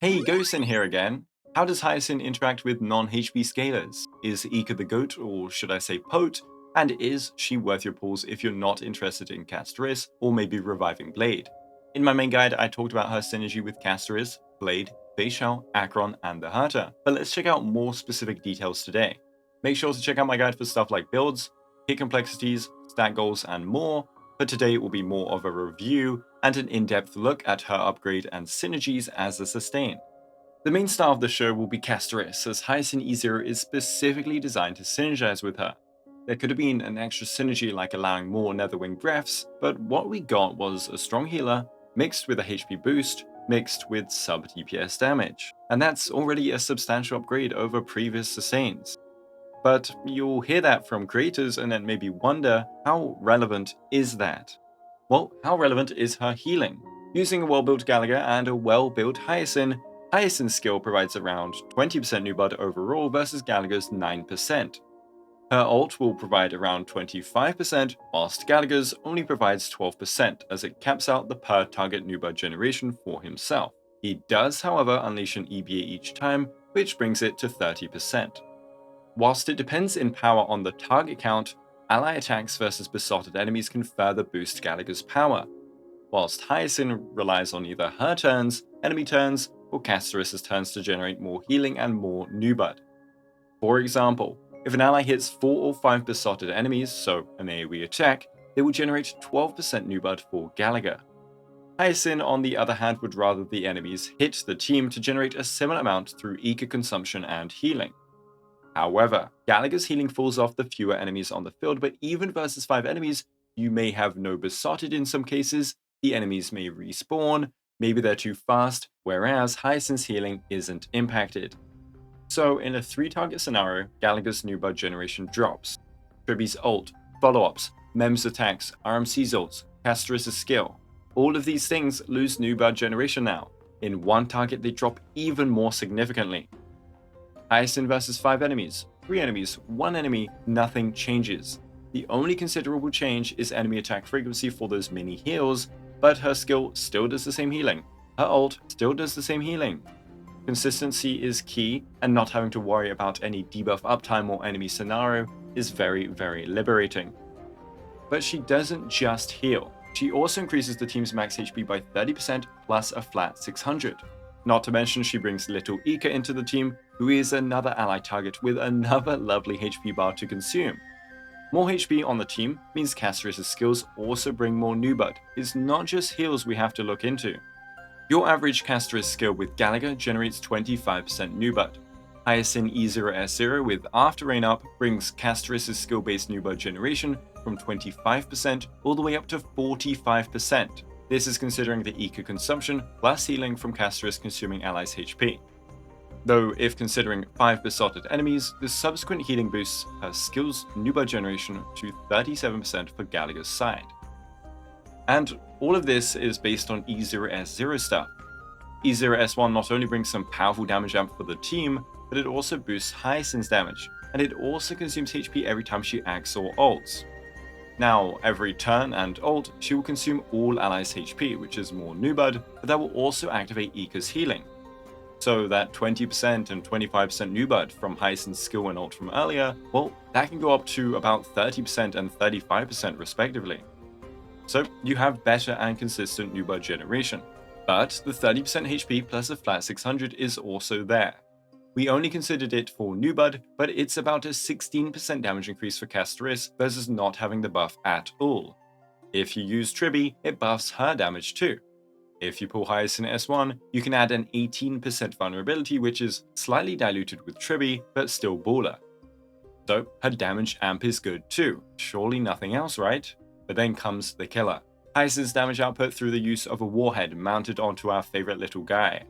Hey, Ghosten here again. How does Hyacine interact with non-HP scalers? Is Ika the GOAT, or should I say POT? And is she worth your pulls if you're not interested in Castorice or maybe reviving Blade? In my main guide, I talked about her synergy with Castorice, Blade, Feixiao, Acheron, and the Herta, but let's check out more specific details today. Make sure to check out my guide for stuff like builds, hit complexities, stat goals, and more, but today will be more of a review and an in-depth look at her upgrade and synergies as a sustain. The main star of the show will be Castorice, as Hyacine E0 is specifically designed to synergize with her. There could have been an extra synergy like allowing more Netherwing breaths, but what we got was a strong healer, mixed with a HP boost, mixed with sub DPS damage. And that's already a substantial upgrade over previous sustains. But you'll hear that from creators and then maybe wonder, how relevant is that? Well, how relevant is her healing? Using a well-built Gallagher and a well-built Hyacine, Hyacine's skill provides around 20% Newbud overall versus Gallagher's 9%. Her ult will provide around 25%, whilst Gallagher's only provides 12% as it caps out the per target Newbud generation for himself. He does, however, unleash an EBA each time, which brings it to 30%. Whilst it depends in power on the target count, ally attacks versus besotted enemies can further boost Gallagher's power, whilst Hyacine relies on either her turns, enemy turns, or Castorice's turns to generate more healing and more Newbud. For example, if an ally hits 4 or 5 besotted enemies, so an AoE attack, they will generate 12% Newbud for Gallagher. Hyacine, on the other hand, would rather the enemies hit the team to generate a similar amount through eco consumption and healing. However, Gallagher's healing falls off the fewer enemies on the field, but even versus 5 enemies, you may have no besotted in some cases, the enemies may respawn, maybe they're too fast, whereas Hyacine's healing isn't impacted. So in a 3-target scenario, Gallagher's Newbud generation drops. Tribbie's ult, follow-ups, Mem's attacks, RMC's ults, Castorice's skill. All of these things lose Newbud generation now. In one target, they drop even more significantly. Hyacine versus 5 enemies, 3 enemies, 1 enemy, nothing changes. The only considerable change is enemy attack frequency for those mini heals, but her skill still does the same healing. Her ult still does the same healing. Consistency is key, and not having to worry about any debuff uptime or enemy scenario is very, very liberating. But she doesn't just heal. She also increases the team's max HP by 30% plus a flat 600. Not to mention she brings little Ika into the team, who is another ally target with another lovely HP bar to consume. More HP on the team means Castorice's skills also bring more Newbud. It's not just heals we have to look into. Your average Castorice skill with Gallagher generates 25% Newbud. Hyacine E0S1 with After Rain Up brings Castorice's skill-based Newbud generation from 25% all the way up to 45%. This is considering the eco consumption plus healing from Castorice consuming allies' HP. Though if considering 5 besotted enemies, the subsequent healing boosts her skill's Newbud generation to 37% for Gallagher's side. And all of this is based on E0S1 stuff. E0S1 not only brings some powerful damage amp for the team, but it also boosts Hyacine's damage, and it also consumes HP every time she acts or ults. Now, every turn and ult, she will consume all allies' HP, which is more Newbud, but that will also activate Ika's healing. So that 20% and 25% Newbud from Hyacine's skill and ult from earlier, well, that can go up to about 30% and 35% respectively. So you have better and consistent Newbud generation. But the 30% HP plus a flat 600 is also there. We only considered it for Newbud, but it's about a 16% damage increase for Castorice versus not having the buff at all. If you use Tribbie, it buffs her damage too. If you pull Hyacine S1, you can add an 18% vulnerability, which is slightly diluted with Tribbie, but still baller. So her damage amp is good too, surely nothing else, right? But then comes the killer. Hyacine's damage output through the use of a warhead mounted onto our favorite little guy.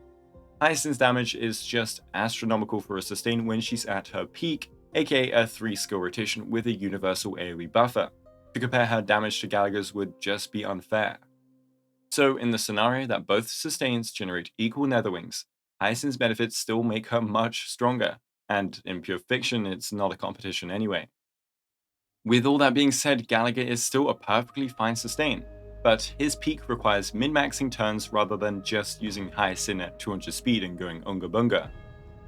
Hyacine's damage is just astronomical for a sustain when she's at her peak, aka a 3 skill rotation with a universal AoE buffer. To compare her damage to Gallagher's would just be unfair. So in the scenario that both sustains generate equal Netherwings, Hyacine's benefits still make her much stronger, and in pure fiction it's not a competition anyway. With all that being said, Gallagher is still a perfectly fine sustain. but his peak requires min-maxing turns rather than just using Hyacine at 200 speed and going unga bunga.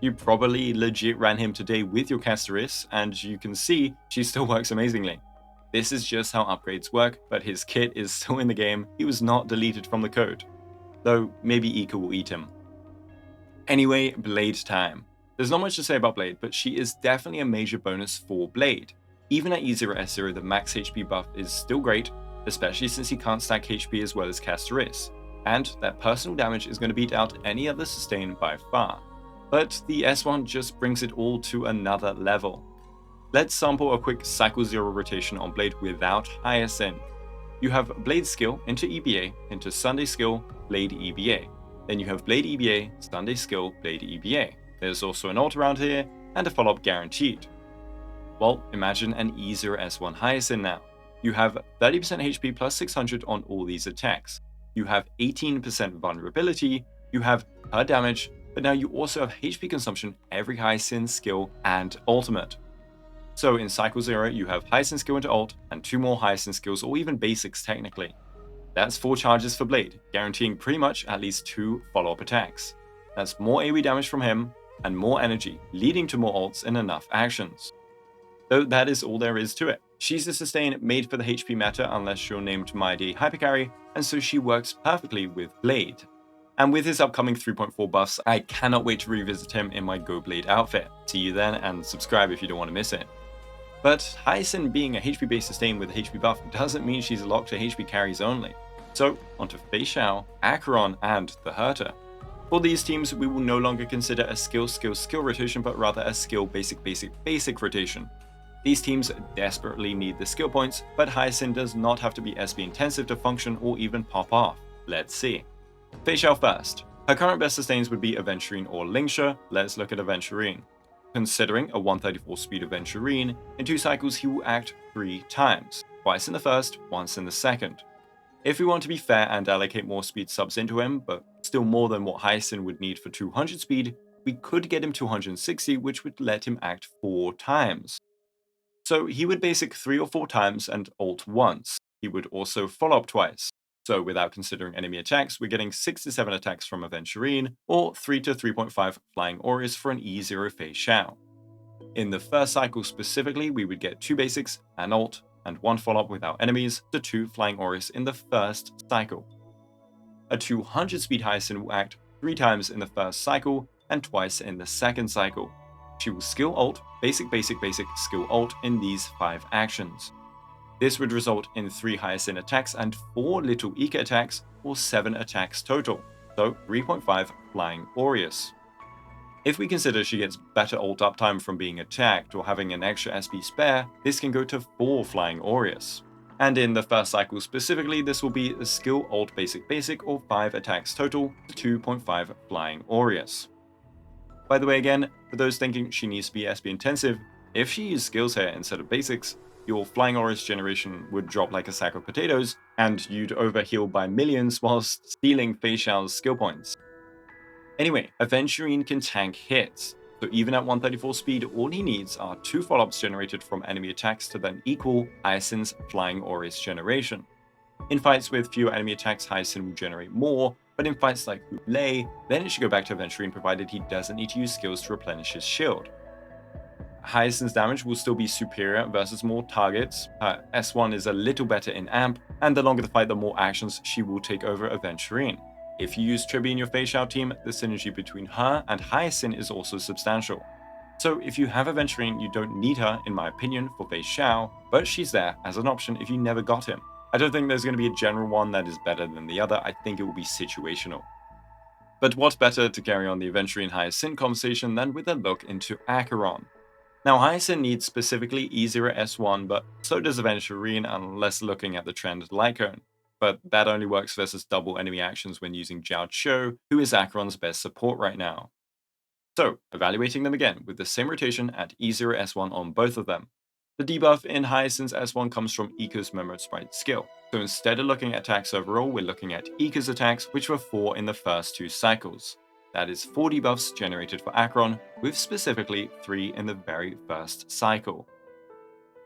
You probably legit ran him today with your Castorice, and you can see she still works amazingly. This is just how upgrades work, but his kit is still in the game. He was not deleted from the code, though maybe Ika will eat him. Anyway, Blade time. There's not much to say about Blade, but she is definitely a major bonus for Blade. Even at E0S0, the max HP buff is still great, especially since he can't stack HP as well as Castorice, and that personal damage is going to beat out any other sustain by far. But the S1 just brings it all to another level. Let's sample a quick Cycle 0 rotation on Blade without Hyacine. You have Blade skill into EBA, into Sunday skill, Blade EBA. Then you have Blade EBA, Sunday skill, Blade EBA. There's also an ult around here, and a follow-up guaranteed. Well, imagine an E0S1 Hyacine now. You have 30% HP plus 600 on all these attacks. You have 18% vulnerability, you have per damage, but now you also have HP consumption every Hyacine skill and ultimate. So in Cycle 0, you have Hyacine skill into ult, and 2 more Hyacine skills, or even basics technically. That's 4 charges for Blade, guaranteeing pretty much at least 2 follow-up attacks. That's more AoE damage from him, and more energy, leading to more ults in enough actions. Though that is all there is to it. She's a sustain made for the HP meta unless you're named Mighty Hypercarry, and so she works perfectly with Blade. And with his upcoming 3.4 buffs, I cannot wait to revisit him in my Go Blade outfit. See you then, and subscribe if you don't want to miss it. But Hyacine being a HP based sustain with a HP buff doesn't mean she's locked to HP carries only. So onto Feixiao, Acheron, and the Herta. For these teams, we will no longer consider a skill rotation, but rather a skill basic rotation. These teams desperately need the skill points, but Hyacine does not have to be SB intensive to function or even pop off. Let's see. Feixiao first. Her current best sustains would be Aventurine or Lingsha. Let's look at Aventurine. Considering a 134 speed Aventurine, in 2 cycles he will act 3 times, twice in the first, once in the second. If we want to be fair and allocate more speed subs into him, but still more than what Hyacine would need for 200 speed, we could get him 260, which would let him act 4 times. So he would basic 3 or 4 times and ult once. He would also follow up twice. So without considering enemy attacks, we're getting 6 to 7 attacks from Aventurine, or 3 to 3.5 Flying Aureus for an E0 Feixiao. In the first cycle specifically, we would get 2 basics, an ult, and 1 follow-up without enemies, to 2 Flying Aureus in the first cycle. A 200 speed Hyacine will act 3 times in the first cycle, and twice in the second cycle. She will skill ult, basic, skill ult in these 5 actions. This would result in 3 Hyacine attacks and 4 little Ika attacks, or 7 attacks total, so 3.5 Flying Aureus. If we consider she gets better ult uptime from being attacked or having an extra SP spare, this can go to 4 Flying Aureus. And in the first cycle specifically, this will be a skill ult basic or 5 attacks total to 2.5 Flying Aureus. By the way again, for those thinking she needs to be SP intensive, if she used skills here instead of basics, your Flying Aureus generation would drop like a sack of potatoes, and you'd overheal by millions whilst stealing Feixiao's skill points. Anyway, Aventurine can tank hits, so even at 134 speed, all he needs are 2 follow-ups generated from enemy attacks to then equal Hyacine's Flying Aureus generation. In fights with fewer enemy attacks, Hyacine will generate more, but in fights like Hublé, then it should go back to Aventurine provided he doesn't need to use skills to replenish his shield. Hyacine's damage will still be superior versus more targets. S1 is a little better in Amp, and the longer the fight, the more actions she will take over Aventurine. If you use Tribbie in your Feixiao team, the synergy between her and Hyacine is also substantial. So if you have Aventurine, you don't need her, in my opinion, for Feixiao, but she's there as an option if you never got him. I don't think there's going to be a general one that is better than the other, I think it will be situational. But what's better to carry on the Aventurine Hyacine conversation than with a look into Acheron? Now, Hyacine needs specifically E0S1, but so does Aventurine unless looking at the trend Lycone. But that only works versus double enemy actions when using Jiao Cho, who is Acheron's best support right now. So, evaluating them again with the same rotation at E0S1 on both of them. The debuff in Hyacine's S1 comes from Ika's Murmured Sprite skill. So instead of looking at attacks overall, we're looking at Ika's attacks, which were 4 in the first 2 cycles. That is 4 debuffs generated for Acheron, with specifically 3 in the very first cycle.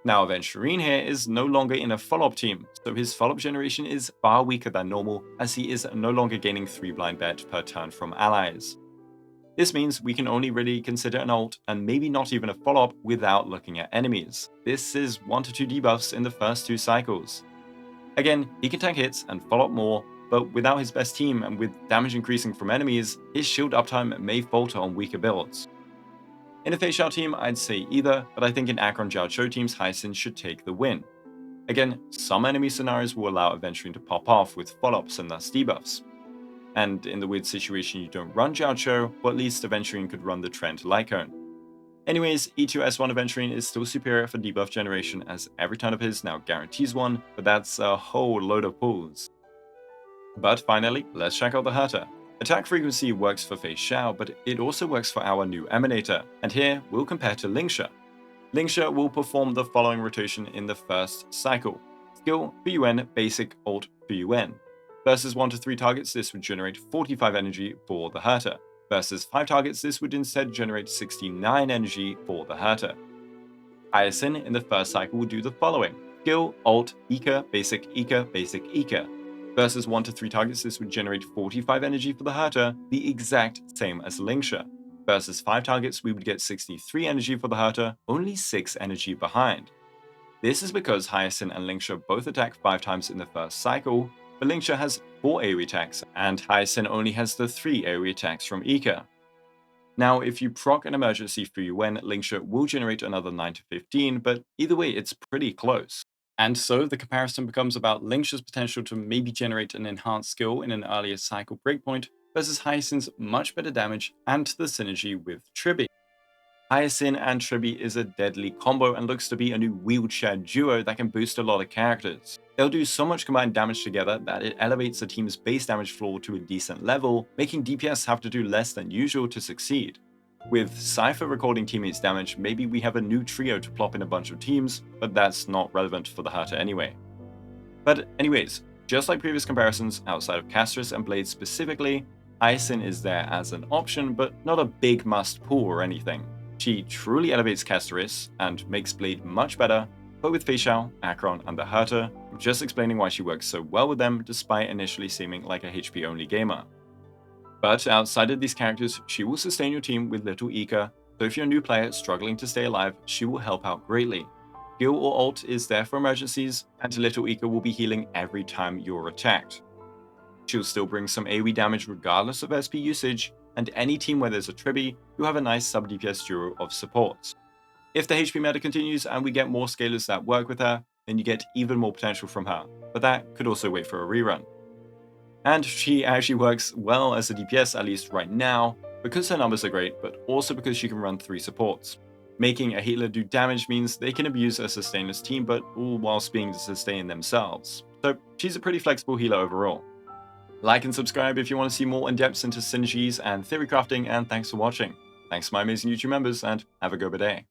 Now, Aventurine here is no longer in a follow-up team, so his follow-up generation is far weaker than normal, as he is no longer gaining 3 blind bet per turn from allies. This means we can only really consider an ult, and maybe not even a follow-up, without looking at enemies. This is 1 to 2 debuffs in the first 2 cycles. Again, he can tank hits and follow up more, but without his best team and with damage increasing from enemies, his shield uptime may falter on weaker builds. In a Feixiao team, I'd say either, but I think in Acheron Jiaozhou teams, Hyacine should take the win. Again, some enemy scenarios will allow Aventurine to pop off with follow-ups and thus debuffs. And in the weird situation you don't run Jiaozhou, well, at least Aventurine could run the Trend Lycone. Anyways, E0S1 Aventurine is still superior for debuff generation, as every turn of his now guarantees one, but that's a whole load of pulls. But finally, let's check out the Herta. Attack frequency works for Feixiao, but it also works for our new Emanator, and here we'll compare to Lingxia. Lingxia will perform the following rotation in the first cycle. Skill, Fuyuan, Basic, Ult, Fuyuan. Versus 1 to 3 targets, this would generate 45 energy for the Herta. Versus 5 targets, this would instead generate 69 energy for the Herta. Hyacine in the first cycle will do the following. Skill, Ult, Ika, Basic, Ika, Basic, Ika. Versus 1 to 3 targets, this would generate 45 energy for the Herta, the exact same as Lingxia. Versus 5 targets, we would get 63 energy for the Herta, only 6 energy behind. This is because Hyacine and Lingxia both attack 5 times in the first cycle, but Lingxia has 4 AoE attacks, and Hyacine only has the 3 AoE attacks from Ika. Now, if you proc an emergency Fuyuan, Lingxia will generate another 9 to 15, but either way, it's pretty close. And so the comparison becomes about Lingxia's potential to maybe generate an enhanced skill in an earlier cycle breakpoint versus Hyacine's much better damage and the synergy with Tribbie. Hyacine and Tribbie is a deadly combo and looks to be a new wheelchair duo that can boost a lot of characters. They'll do so much combined damage together that it elevates the team's base damage floor to a decent level, making DPS have to do less than usual to succeed. With Cypher recording teammates' damage, maybe we have a new trio to plop in a bunch of teams, but that's not relevant for the Herta anyway. But anyways, just like previous comparisons outside of Castorice and Blade specifically, Hyacine is there as an option, but not a big must pull or anything. She truly elevates Castorice and makes Blade much better, but with Feixiao, Acheron, and the Herta, I'm just explaining why she works so well with them despite initially seeming like a HP-only gamer. But outside of these characters, she will sustain your team with little Ika, so if you're a new player struggling to stay alive, she will help out greatly. Skill or ult is there for emergencies, and little Ika will be healing every time you're attacked. She'll still bring some AoE damage regardless of SP usage, and any team where there's a Tribbie, you'll have a nice sub-DPS duo of supports. If the HP meta continues and we get more scalers that work with her, then you get even more potential from her, but that could also wait for a rerun. And she actually works well as a DPS, at least right now, because her numbers are great, but also because she can run 3 supports. Making a healer do damage means they can abuse a sustainless team, but all whilst being sustained themselves. So she's a pretty flexible healer overall. Like and subscribe if you want to see more in-depths into synergies and theory crafting, and thanks for watching. Thanks to my amazing YouTube members, and have a Guoba day.